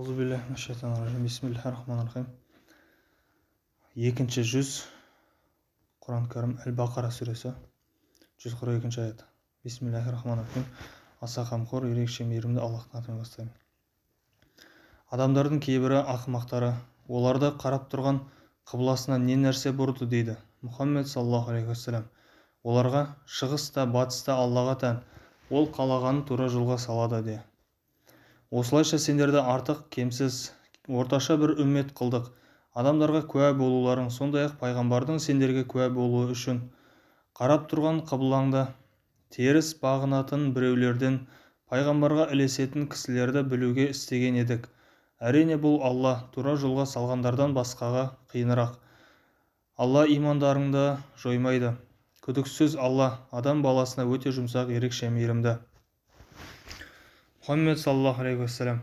Бисмиллахир-рахманир-рахим. Екінші жүз, Құран кәрім Әл-Бақара сүресі, 142 аят. Бисмиллахир-рахманир-рахим. Аса қамқор, ерекше мейірімді Аллахтың атымен бастаймын. Адамдардың кейбірі ақымақтары, оларды қарап тұрған қыбласына не нәрсе бұрды дейді Мұхаммед саллаллаху алейхи вассалам. Оларға шығыста, батыста Аллаға тән, ол қалағанын тура жолға салады де. Осылайша сендерді артық, кемсіз, орташа бір үммет қылдық. Адамдарға куә болуларың, сондай-ақ пайғамбардың сендерге куә болуы үшін қарап тұрған қыблаңда теріс бағынатын біреулерден пайғамбарға ілесетін кісілерді білуге істеген едік. Әрине бұл Алла тура жолға салғандардан басқаға қиынырақ. Алла имандарыңды жоймайды. Күдіксіз Алла адам баласына өте жұмсақ, ерекше мейірімді. Мұхаммед саллаллаху алейхи вассалам,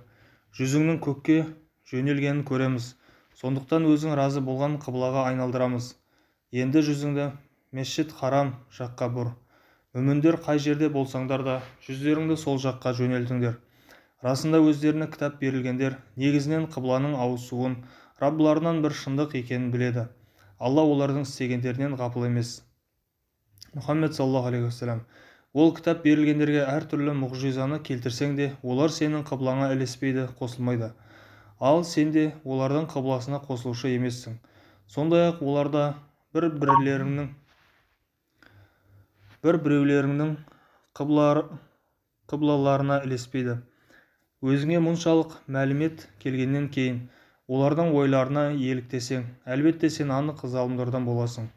жүзіңнің көкке жөнелгенін көреміз. Сондықтан өзің разы болған қыблаға айналдырамыз. Енді жүзіңді Месжид Харам жаққа бұр. Мүміндер қай жерде болсаңдар да, жүздеріңді сол жаққа жөнелтіңдер. Расында өздеріне кітап берілгендер негізінен қыбланың ауысуын Раббыларынан бір шындық екенін біледі. Алла олардың істегендерінен ғапыл емес. Мұхаммед саллаллаху алейхи вассалам, ол кітап берілгендерге әртүрлі мұғжизаны келтірсең де, олар сенің қыблаңа ілеспейді, қосылмайды. Ал сен де олардың қыбласына қосылушы емессің. Сондай-ақ оларда бір-біреулеріңнің қыблаларына ілеспейді. Өзіңе мұншалық мәлімет келгеннен кейін олардың ойларына еліктесең, әлбетте сен анық залымдардан боласың.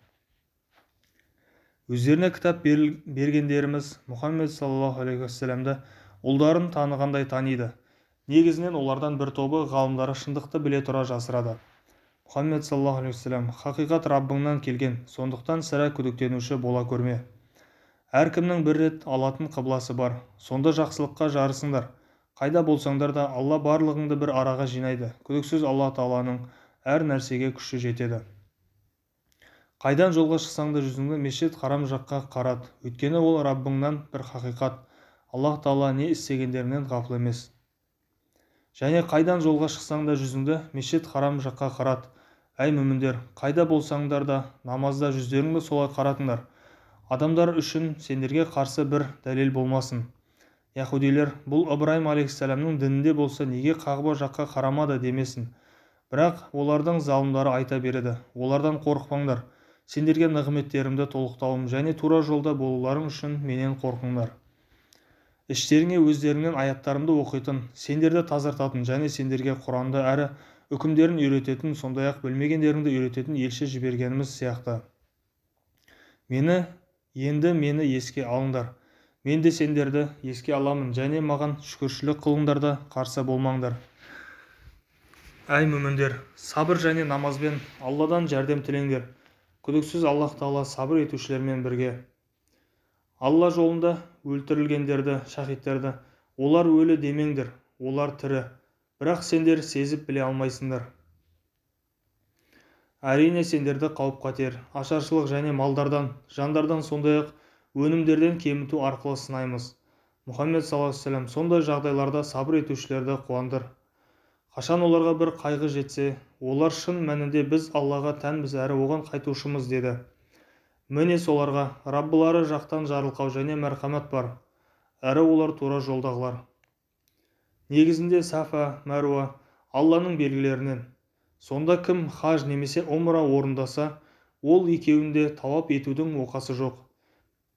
Өздеріне кітап бергендеріміз Мұхаммед саллаллаху алейхи вассаламды ұлдарын танығандай таниды. Негізінен олардан бір тобы ғалымдары шындықты біле тұра жасырады. Мұхаммед саллаллаху алейхи вассалам, хақиқат Раббыңнан келген, сондықтан сірә күдіктенуші бола көрме. Әркімнің бір рет алатын қыбласы бар, сонда жақсылыққа жарысыңдар. Қайда болсаңдар да Алла барлығыңды бір араға жинайды. Күдіксіз Алла Тағаланың әр нәрсеге күші жетеді. Қайдан жолға шықсаң да жүзіңді Месжид Харам жаққа қарат. Өйткені ол Раббыңнан бір хақиқат. Аллах Тағала не істегендерінен ғафыл емес. Және қайдан жолға шықсаң да жүзіңді Месжид Харам жаққа қарат. Әй мүміндер, қайда болсаңдар да намазда жүздеріңді солай қаратыңдар. Адамдар үшін сендерге қарсы бір дәлел болмасын. Яһудилер, бұл Ибраим алейхиссаламның дінінде болса неге Қағба жаққа қарамады демесін. Бірақ олардың залымдары айта береді. Олардан қорықпаңдар. Сендерге нығметтерімді толықтауым және тура жолда болуларың үшін менен қорқыңдар. Іштеріңе өздеріңнен аяттарымды оқитын, сендерді тазартатын және сендерге Құранды әрі үкімдерін үйрететін, сондай-ақ білмегендеріңді үйрететін елші жібергеніміз сияқты. Мені еске алыңдар. Мен де сендерді еске аламын және маған шүкіршілік қылыңдар да қарсы болмаңдар. Әй мүміндер, сабыр және намазбен Алладан жәрдем тілеңдер. Күдіксіз Аллах Тағала сабыр етушілермен бірге. Алла жолында өлтірілгендерді, шахидтерді, олар өлі демеңдер, олар тірі, бірақ сендер сезіп біле алмайсыңдар. Әрине сендерді қауіп-қатер, ашаршылық және малдардан, жандардан, сондай-ақ өнімдерден кеміту арқылы сынаймыз. Мұхаммед саллаллаху алейхи вассалам, сондай жағдайларда сабыр етушілерді қуандыр. Қашан оларға бір қайғы жетсе, олар шын мәнінде біз Аллаға тәнбіз әрі оған қайтушымыз деді. Міне соларға Раббылары жақтан жарылқау және мәрхамат бар, әрі олар тура жолдағылар. Негізінде Сафа, Мәруа Алланың белгілерінен. Сонда кім хаж немесе омра орындаса, ол екеуінде тауап етудің оқасы жоқ.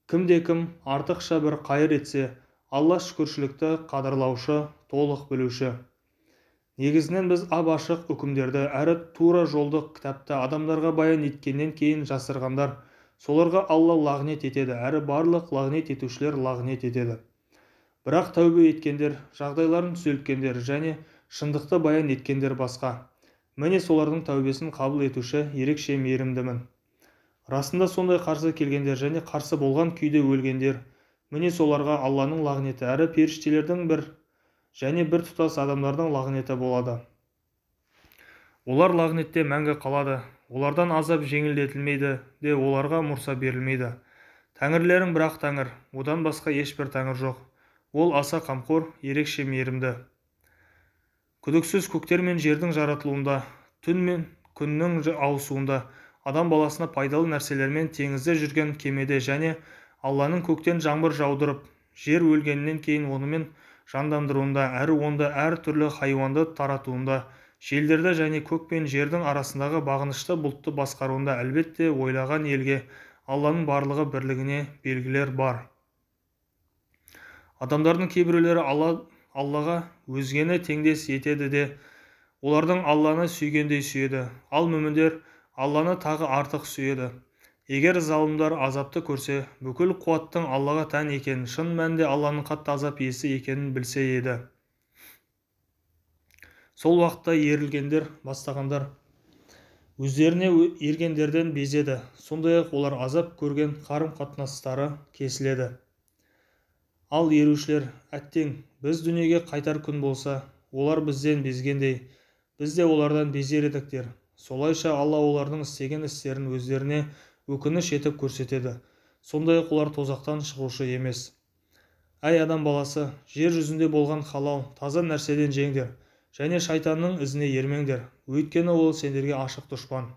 Кім артықша бір қайыр етсе, Алла шүкіршілікті қадірлаушы, толық білуші. Негізінен біз ап-ашық үкімдерді әрі тура жолдық кітапты адамдарға баян еткеннен кейін жасырғандар, соларға Алла лағнет етеді, әрі барлық лағнет етушілер лағнет етеді. Бірақ тәубе еткендер, жағдайларын түзелткендер және шындықты баян еткендер басқа. Міне солардың тәубесін қабыл етуші, ерекше мейірімдімін. Расында сондай қарсы келгендер және қарсы болған күйде өлгендер, міне соларға Алланың лағнеті әрі періштелердің және бір тұтас адамдардың лағнеті болады. Олар лағнетте мәңгі қалады. Олардан азап жеңілдетілмейді де оларға мұрса берілмейді. Тәңірлерің бірақ Тәңір, одан басқа ешбір Тәңір жоқ. Ол аса қамқор, ерекше мейірімді. Күдіксіз көктер мен жердің жаратылуында, түн мен күннің ауысуында, адам баласына пайдалы нәрселермен теңізде жүрген кемеде және Алланың көктен жаңбыр жаудырып, жер өлгеннен кейін онымен жандандыруында, әрі онда әр түрлі хайуанды таратуында, желдерді және көк пен жердің арасындағы бағынышты бұлтты басқаруында әлбетте ойлаған елге Алланың барлығы бірлігіне белгілер бар. Адамдардың кейбіреулері Аллаға өзгені теңдес етеді де, олардың Алланы сүйгендей сүйеді, ал мүміндер Алланы тағы артық сүйеді. Егер залымдар азапты көрсе, бүкіл қуаттың Аллаға тән екенін, шын мәнінде Алланың қатты азап иесі екенін білсе еді. Сол уақытта ерілгендер, бастағандар өздеріне ергендерден безеді, сондай-ақ олар азап көрген қарым-қатынастары кесіледі. Ал ерушілер, әттең, біз дүниеге қайтар күн болса, олар бізден безгендей, біз де олардан безер едік дер. Солайша Алла олардың істеген істерін өздеріне өкініш етіп көрсетеді. Сондай-ақ олар тозақтан шығушы емес. Әй адам баласы, жер жүзінде болған халал, таза нәрседен жеңдер, және шайтанның ізіне ермеңдер, өйткені ол сендерге ашық дұшпан.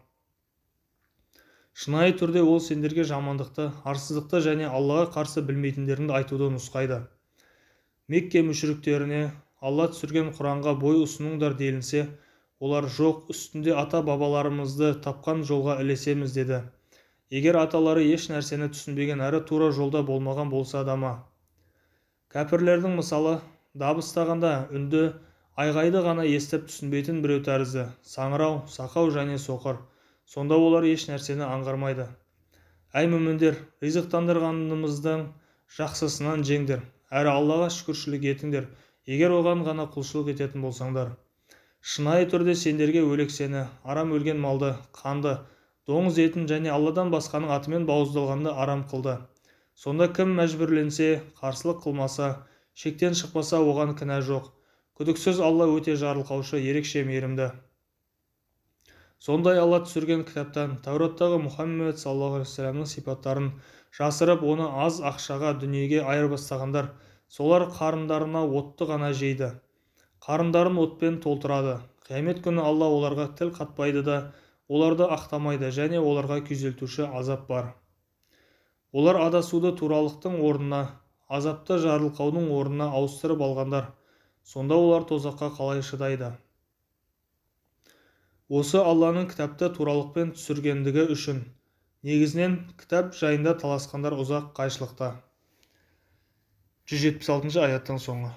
Шынайы түрде ол сендерге жамандықты, арсыздықты және Аллаға қарсы білмейтіндеріңді айтуды нұсқайды. Мекке мүшриктеріне Алла түсірген Құранға бой ұсыныңдар делінсе, олар жоқ, үстінде ата-бабаларымызды тапқан жолға ілесеміз деді. Егер аталары еш нәрсені түсінбеген әрі тура жолда болмаған болса да ма? Кәпірлердің мысалы, дабыстағанда үнді, айғайды ғана естіп түсінбейтін біреу тәрізді, саңырау, сақау және соқыр. Сонда олар еш нәрсені аңғармайды. Әй мүміндер, ризықтандырғанымыздың жақсысынан жеңдер, әрі Аллаға шүкіршілік етіңдер, егер оған ғана құлшылық ететін болсаңдар. Шынайы түрде сендерге өлексені, арам өлген малды, қанды, доңыз етін және Алладан басқаның атымен бауыздалғанды арам қылды. Сонда кім мәжбүрленсе, қарсылық қылмаса, шектен шықпаса, оған кінә жоқ. Күдіксіз Алла өте жарылқаушы, ерекше мейірімді. Сондай Алла түсірген кітаптан Тәураттағы Мұхаммед саллаллаху алейхи вассаламның сипаттарын жасырып, оны аз ақшаға дүниеге айырбастағандар, солар қарындарына отты ғана жейді. Қарындарын отпен толтырады. Қиямет күні Алла оларға тіл қатпайды да, оларды ақтамайды және оларға күйзелтуші азап бар. Олар адасуды туралықтың орнына, азапты жарылқаудың орнына ауыстырып алғандар. Сонда олар тозаққа қалай шыдайды? Осы Алланың кітапты туралықпен түсіргендігі үшін негізінен кітап жайында таласқандар ұзақ қайшылықта. 176 аяттың соңы.